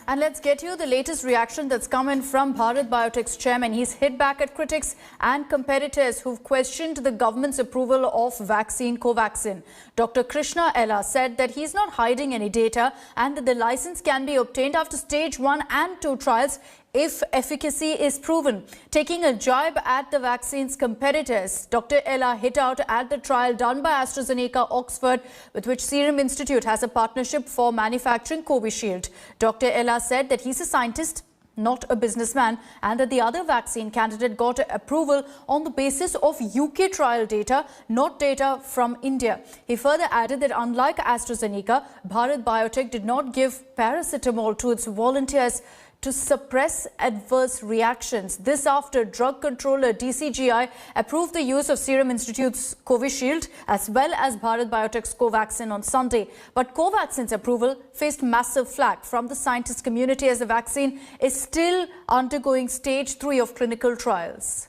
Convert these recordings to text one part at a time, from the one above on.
And let's get you the latest reaction that's come in from Bharat Biotech's chairman. He's hit back at critics and competitors who've questioned the government's approval of vaccine Covaxin. Dr. Krishna Ella said that he's not hiding any data and that the license can be obtained after stage 1 and 2 trials if efficacy is proven. Taking a jibe at the vaccine's competitors, Dr. Ella hit out at the trial done by AstraZeneca Oxford, with which Serum Institute has a partnership for manufacturing Covishield. Dr. Ella said that he's a scientist, not a businessman, and that the other vaccine candidate got approval on the basis of UK trial data, not data from India. He further added that unlike AstraZeneca, Bharat Biotech did not give paracetamol to its volunteers to suppress adverse reactions. This after drug controller DCGI approved the use of Serum Institute's Covishield as well as Bharat Biotech's Covaxin on Sunday. But Covaxin's approval faced massive flack from the scientist community as the vaccine is still undergoing stage 3 of clinical trials.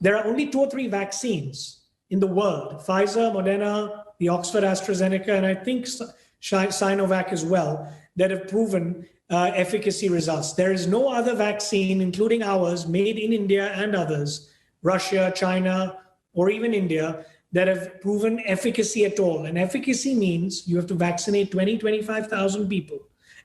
There are only 2 or 3 vaccines in the world, Pfizer, Moderna, the Oxford AstraZeneca, and I think Sinovac as well, that have proven efficacy results. There is no other vaccine, including ours, made in India and others, Russia, China, or even India, that have proven efficacy at all. And efficacy means you have to vaccinate 25,000 people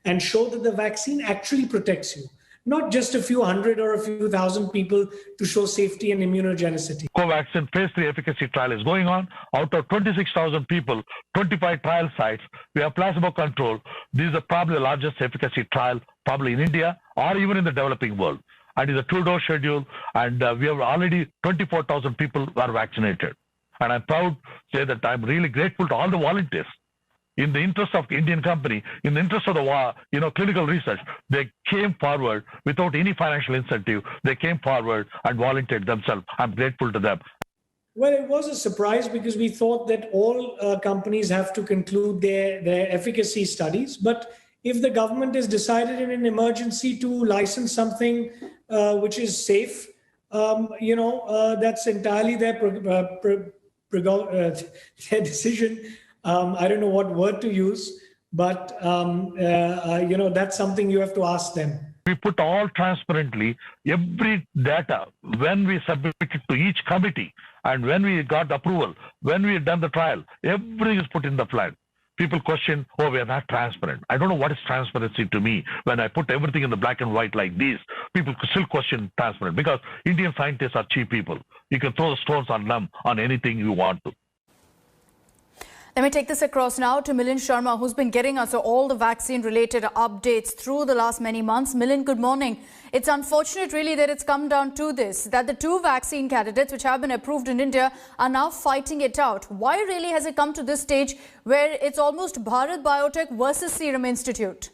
and show that the vaccine actually protects you, not just a few hundred or a few thousand people to show safety and immunogenicity. Covaxin phase 3 efficacy trial is going on. Out of 26,000 people, 25 trial sites, we have placebo control. This is probably the largest efficacy trial probably in India or even in the developing world. And it's a 2-dose schedule, and we have already 24,000 people who are vaccinated. And I'm proud to say that I'm really grateful to all the volunteers. In the interest of the Indian company, in the interest of the clinical research, they came forward without any financial incentive. They came forward and volunteered themselves. I'm grateful to them. Well, it was a surprise because we thought that all companies have to conclude their efficacy studies. But if the government has decided in an emergency to license something which is safe, that's entirely their decision. I don't know what word to use, but, that's something you have to ask them. We put all transparently, every data, when we submit it to each committee and when we got approval, when we had done the trial, everything is put in the plan. People question, oh, we are not transparent. I don't know what is transparency to me. When I put everything in the black and white like this, people still question transparent because Indian scientists are cheap people. You can throw the stones on them on anything you want to. Let me take this across now to Milind Sharma, who's been getting us all the vaccine-related updates through the last many months. Milind, good morning. It's unfortunate, really, that it's come down to this, that the 2 vaccine candidates which have been approved in India are now fighting it out. Why really has it come to this stage where it's almost Bharat Biotech versus Serum Institute?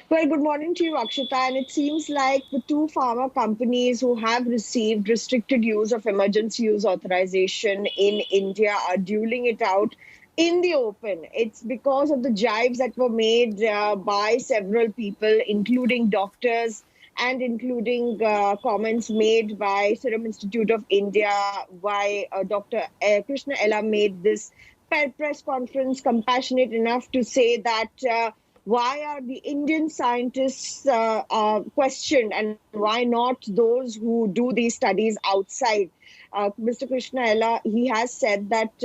Well, good morning to you, Akshita. And it seems like the 2 pharma companies who have received restricted use of emergency use authorization in India are dueling it out in the open. It's because of the jibes that were made by several people, including doctors and including comments made by Serum Institute of India, why Dr. Krishna Ella made this press conference compassionate enough to say that why are the Indian scientists questioned and why not those who do these studies outside? Mr. Krishna Ella, he has said that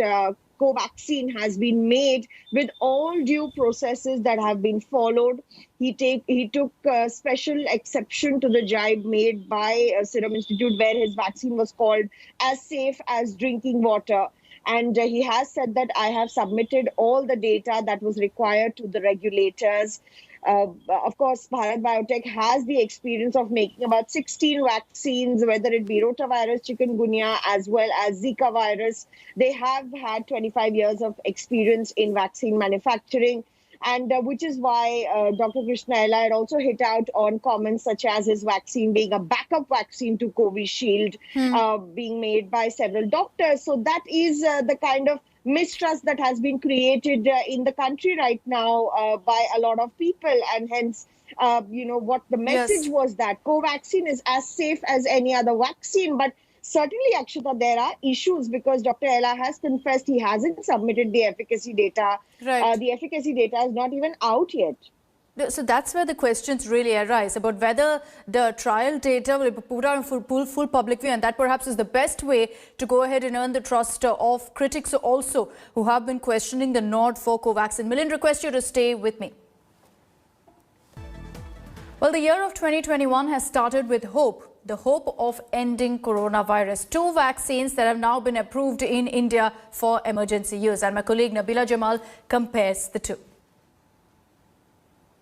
Covaxin has been made with all due processes that have been followed. He took special exception to the jibe made by Serum Institute, where his vaccine was called as safe as drinking water. And he has said that I have submitted all the data that was required to the regulators. Of course, Bharat Biotech has the experience of making about 16 vaccines, whether it be rotavirus, chikungunya, as well as Zika virus. They have had 25 years of experience in vaccine manufacturing. And which is why Dr. Krishna Ella had also hit out on comments such as his vaccine being a backup vaccine to Covishield, being made by several doctors. So that is the kind of mistrust that has been created in the country right now by a lot of people. And hence, what the message was that Covaxin is as safe as any other vaccine. But Certainly, Akshita, there are issues because Dr. Ella has confessed he hasn't submitted the efficacy data. Right. The efficacy data is not even out yet. So that's where the questions really arise about whether the trial data will be put out in full public view, and that perhaps is the best way to go ahead and earn the trust of critics also who have been questioning the nod for Covaxin. Milind, request you to stay with me. Well, the year of 2021 has started with hope. The hope of ending coronavirus. 2 vaccines that have now been approved in India for emergency use. And my colleague Nabila Jamal compares the two.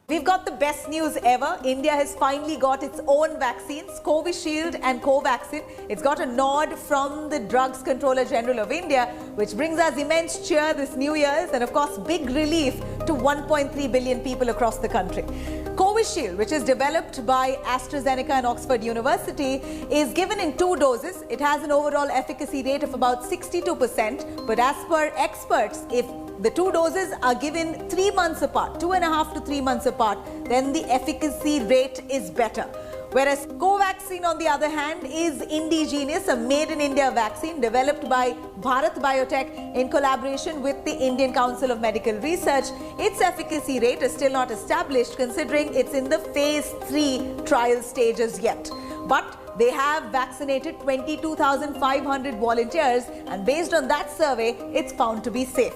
We've got the best news ever. India has finally got its own vaccines, Covishield and Covaxin. It's got a nod from the Drugs Controller General of India, which brings us immense cheer this New Year's and, of course, big relief to 1.3 billion people across the country. Covishield, which is developed by AstraZeneca and Oxford University, is given in 2 doses. It has an overall efficacy rate of about 62%. But as per experts, if the 2 doses are given 3 months apart, 2.5 to 3 months apart, then the efficacy rate is better. Whereas Covaxin, on the other hand, is indigenous, a made-in-India vaccine developed by Bharat Biotech in collaboration with the Indian Council of Medical Research. Its efficacy rate is still not established, considering it's in the phase 3 trial stages yet. But they have vaccinated 22,500 volunteers, and based on that survey, it's found to be safe.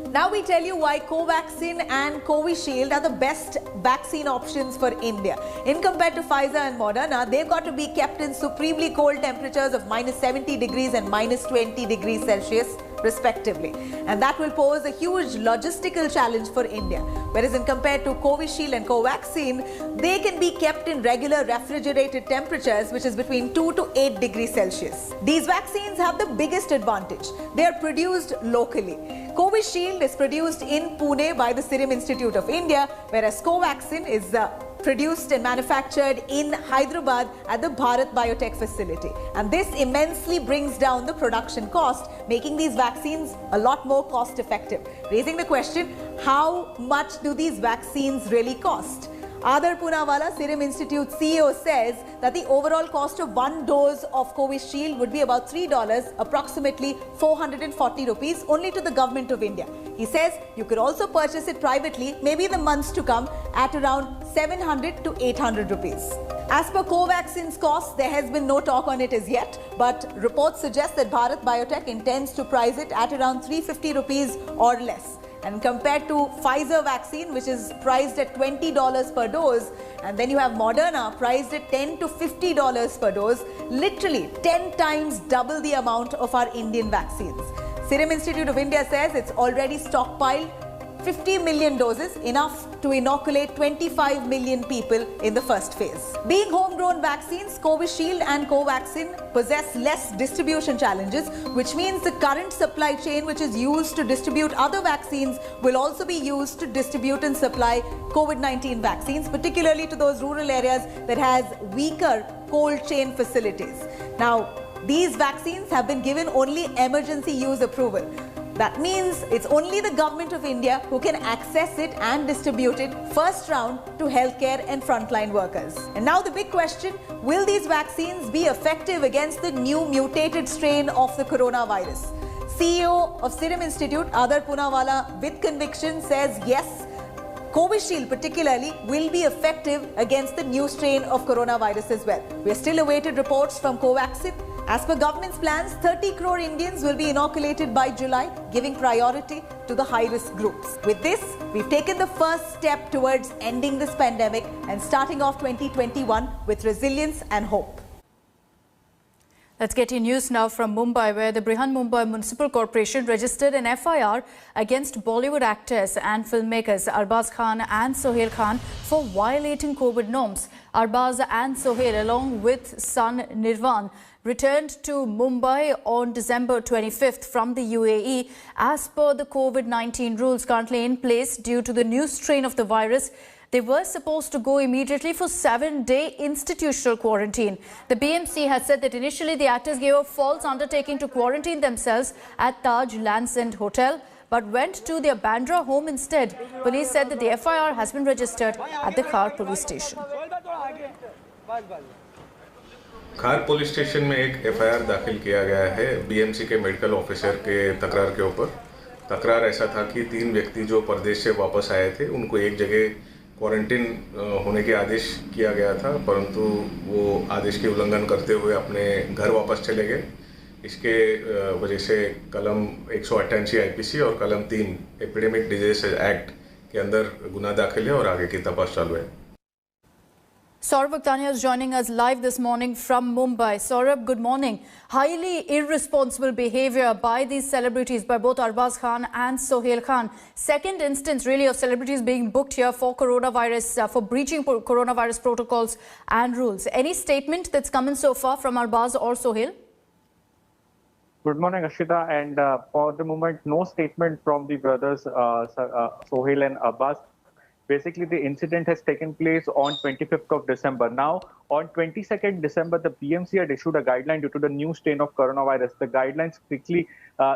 Now we tell you why Covaxin and Covishield are the best vaccine options for India. In compared to Pfizer and Moderna, they've got to be kept in supremely cold temperatures of -70 degrees and -20 degrees Celsius respectively. And that will pose a huge logistical challenge for India. Whereas in compared to Covishield and Covaxin, they can be kept in regular refrigerated temperatures, which is between 2 to 8 degrees Celsius. These vaccines have the biggest advantage. They are produced locally. Covishield is produced in Pune by the Serum Institute of India, whereas Covaxin is produced and manufactured in Hyderabad at the Bharat Biotech facility. And this immensely brings down the production cost, making these vaccines a lot more cost effective. Raising the question, how much do these vaccines really cost? Adar Poonawalla, Serum Institute CEO, says that the overall cost of 1 dose of Covishield would be about $3, approximately 440 rupees, only to the government of India. He says you could also purchase it privately, maybe in the months to come, at around 700 to 800 rupees. As per Covaxin's cost, there has been no talk on it as yet, but reports suggest that Bharat Biotech intends to price it at around 350 rupees or less. And compared to Pfizer vaccine, which is priced at $20 per dose, and then you have Moderna priced at $10 to $50 per dose, literally 10 times double the amount of our Indian vaccines. Serum Institute of India says it's already stockpiled 50 million doses, enough to inoculate 25 million people in the first phase. Being homegrown vaccines, Covishield and Covaxin possess less distribution challenges, which means the current supply chain which is used to distribute other vaccines will also be used to distribute and supply COVID-19 vaccines, particularly to those rural areas that has weaker cold chain facilities. Now, these vaccines have been given only emergency use approval. That means it's only the government of India who can access it and distribute it first round to healthcare and frontline workers. And now the big question, will these vaccines be effective against the new mutated strain of the coronavirus? CEO of Serum Institute, Adar Poonawalla, with conviction says yes, Covishield particularly will be effective against the new strain of coronavirus as well. We are still awaited reports from Covaxin. As per government's plans, 30 crore Indians will be inoculated by July, giving priority to the high-risk groups. With this, we've taken the first step towards ending this pandemic and starting off 2021 with resilience and hope. Let's get you news now from Mumbai, where the Brihanmumbai Municipal Corporation registered an FIR against Bollywood actors and filmmakers Arbaz Khan and Sohail Khan for violating COVID norms. Arbaz and Sohail, along with son Nirvan, returned to Mumbai on December 25th from the UAE as per the COVID-19 rules currently in place due to the new strain of the virus. They were supposed to go immediately for 7-day institutional quarantine. The BMC has said that initially the actors gave a false undertaking to quarantine themselves at Taj Lands End Hotel, but went to their Bandra home instead. Police said that the FIR has been registered at the Khar police station. खार police station में एक FIR दाखिल किया गया है BMC के medical officer के तकरार के ऊपर। तकरार ऐसा था कि 3 व्यक्ति जो परदेश से वापस आए थे उनको एक जगह क्वारंटीन होने के आदेश किया गया था, परंतु वो आदेश के उल्लंघन करते हुए अपने घर वापस चले गए। इसके वजह से कलम 188 आईपीसी और कलम 3 एपिडेमिक डिजीज एक्ट के अंदर गुना दाखिल है और आगे की तपास चालू है। Saurabh Bhaktania is joining us live this morning from Mumbai. Saurabh, good morning. Highly irresponsible behavior by these celebrities, by both Arbaz Khan and Sohail Khan. Second instance really of celebrities being booked here for coronavirus, for breaching coronavirus protocols and rules. Any statement that's come in so far from Arbaz or Sohail? Good morning, Ashita. And for the moment, no statement from the brothers Sohail and Arbaz. Basically, the incident has taken place on 25th of December. Now, on 22nd December, the BMC had issued a guideline due to the new strain of coronavirus. The guidelines quickly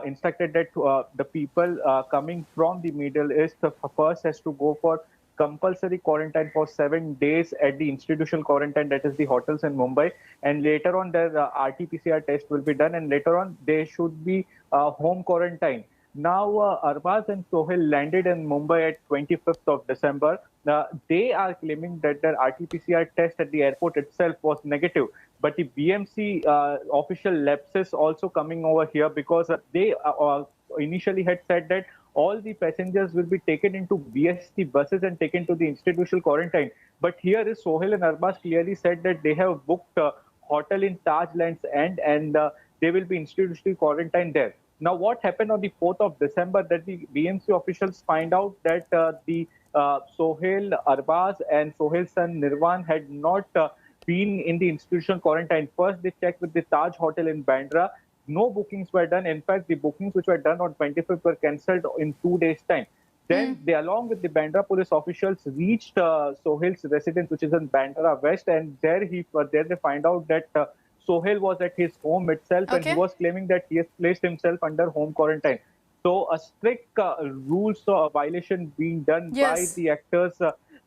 instructed that the people coming from the Middle East first has to go for compulsory quarantine for 7 days at the institutional quarantine, that is the hotels in Mumbai. And later on, their RT-PCR test will be done, and later on, they should be home quarantine. Now, Arbaz and Sohail landed in Mumbai at 25th of December. They are claiming that their RT-PCR test at the airport itself was negative. But the BMC official lapses also coming over here, because they initially had said that all the passengers will be taken into BST buses and taken to the institutional quarantine. But here is Sohail and Arbaz clearly said that they have booked a hotel in Taj Lands End, and they will be institutional quarantine there. Now, what happened on the 4th of December, that the BMC officials find out that the Sohail, Arbaz and Sohail's son Nirwan had not been in the institutional quarantine. First, they checked with the Taj Hotel in Bandra. No bookings were done. In fact, the bookings which were done on 25th were cancelled in 2 days' time. Then they, along with the Bandra police officials, reached Sohail's residence, which is in Bandra West, and there they find out that Sohail was at his home itself, and he was claiming that he has placed himself under home quarantine. So a strict rules violation being done by the actors,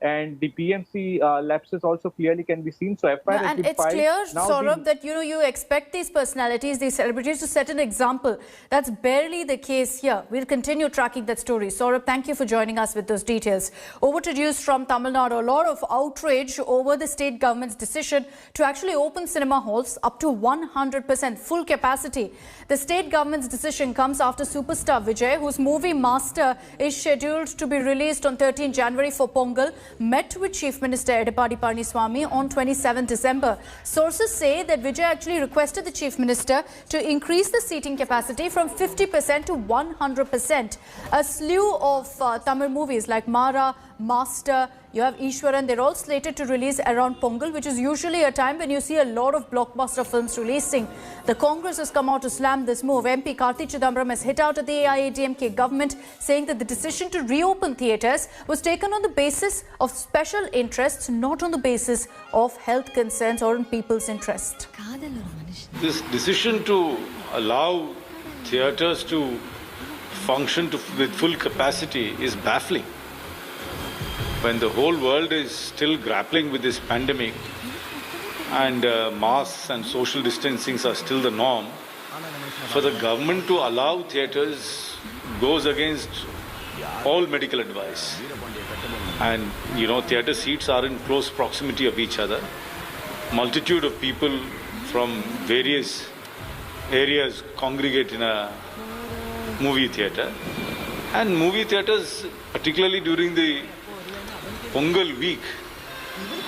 and the BMC lapses also clearly can be seen. So FIR has been filed. And it's clear, Saurabh, that you expect these personalities, these celebrities to set an example. That's barely the case here. We'll continue tracking that story. Saurabh, thank you for joining us with those details. Over to news from Tamil Nadu. A lot of outrage over the state government's decision to actually open cinema halls up to 100% full capacity. The state government's decision comes after superstar Vijay, whose movie Master is scheduled to be released on 13 January for Pongal, met with Chief Minister Edappadi Palaniswamy on 27 December. Sources say that Vijay actually requested the Chief Minister to increase the seating capacity from 50% to 100%. A slew of Tamil movies like Mara, Master, you have Ishwaran, they're all slated to release around Pongal, which is usually a time when you see a lot of blockbuster films releasing. The Congress has come out to slam this move. MP Karthi Chidambaram has hit out at the AIADMK government, saying that the decision to reopen theatres was taken on the basis of special interests, not on the basis of health concerns or in people's interest. This decision to allow theatres to function with full capacity is baffling. When the whole world is still grappling with this pandemic and masks and social distancing are still the norm, for the government to allow theatres goes against all medical advice. And theatre seats are in close proximity of each other. Multitude of people from various areas congregate in a movie theatre. And movie theatres, particularly during the Pongal week,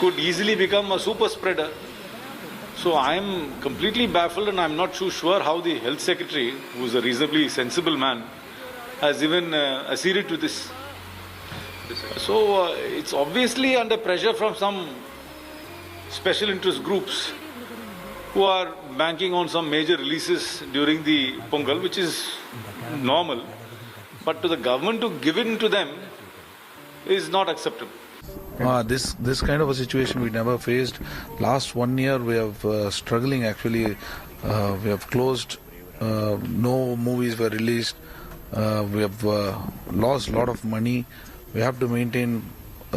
could easily become a super spreader. So I am completely baffled, and I am not too sure how the health secretary, who is a reasonably sensible man, has even acceded to this. So it's obviously under pressure from some special interest groups who are banking on some major releases during the Pongal, which is normal. But to the government to give it to them is not acceptable. This kind of a situation we never faced. Last 1 year we have struggling actually. We have closed. No movies were released. We have lost a lot of money. We have to maintain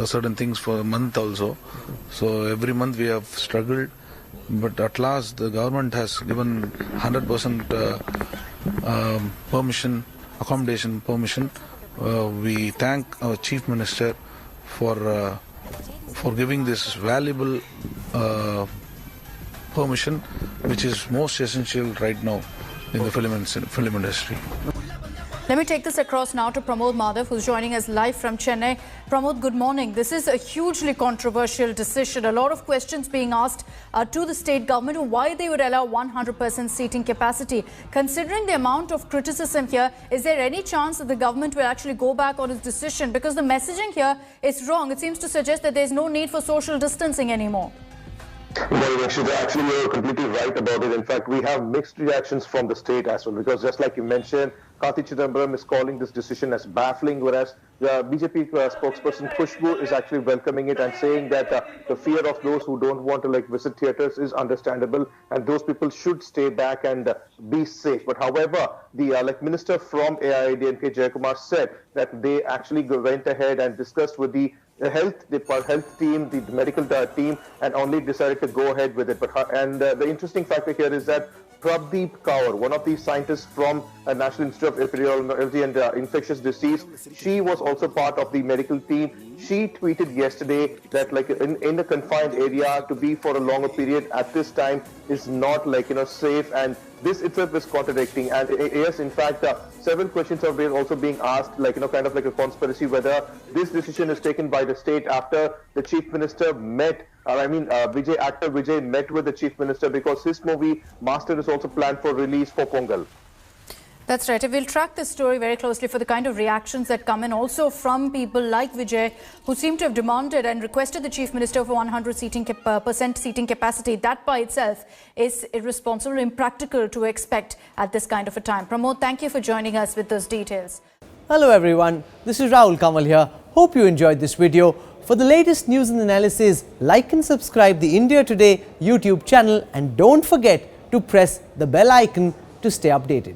certain things for a month also. So every month we have struggled. but at last the government has given 100% permission, accommodation permission. We thank our Chief Minister for giving this valuable permission, which is most essential right now in the film industry. Let me take this across now to Pramod Madhav, who's joining us live from Chennai. Pramod, good morning. This is a hugely controversial decision. A lot of questions being asked to the state government on why they would allow 100% seating capacity. Considering the amount of criticism here, is there any chance that the government will actually go back on its decision? Because the messaging here is wrong. It seems to suggest that there's no need for social distancing anymore. Well, actually, you're completely right about it. In fact, we have mixed reactions from the state as well, because just like you mentioned, Karti Chidambaram is calling this decision as baffling, whereas the BJP spokesperson Khushbu is actually welcoming it and saying that the fear of those who don't want to visit theatres is understandable, and those people should stay back and be safe. But however, the minister from AIADMK, Jayakumar, said that they actually went ahead and discussed with the health team, the medical team, and only decided to go ahead with it. The interesting factor here is that Prabdeep Kaur, one of the scientists from National Institute of Epidemiology and Infectious Disease, she was also part of the medical team. She tweeted yesterday that in a confined area to be for a longer period at this time is not safe, and this itself is contradicting. And yes, in fact, several questions are also being asked, kind of like a conspiracy, whether this decision is taken by the state after the chief minister met. Actor Vijay met with the chief minister because his movie Master is also planned for release for Pongal. That's right. We'll track this story very closely for the kind of reactions that come in also from people like Vijay, who seem to have demanded and requested the Chief Minister for 100% seating capacity. That by itself is irresponsible, impractical to expect at this kind of a time. Pramod, thank you for joining us with those details. Hello everyone, this is Rahul Kamal here. Hope you enjoyed this video. For the latest news and analysis, like and subscribe the India Today YouTube channel, and don't forget to press the bell icon to stay updated.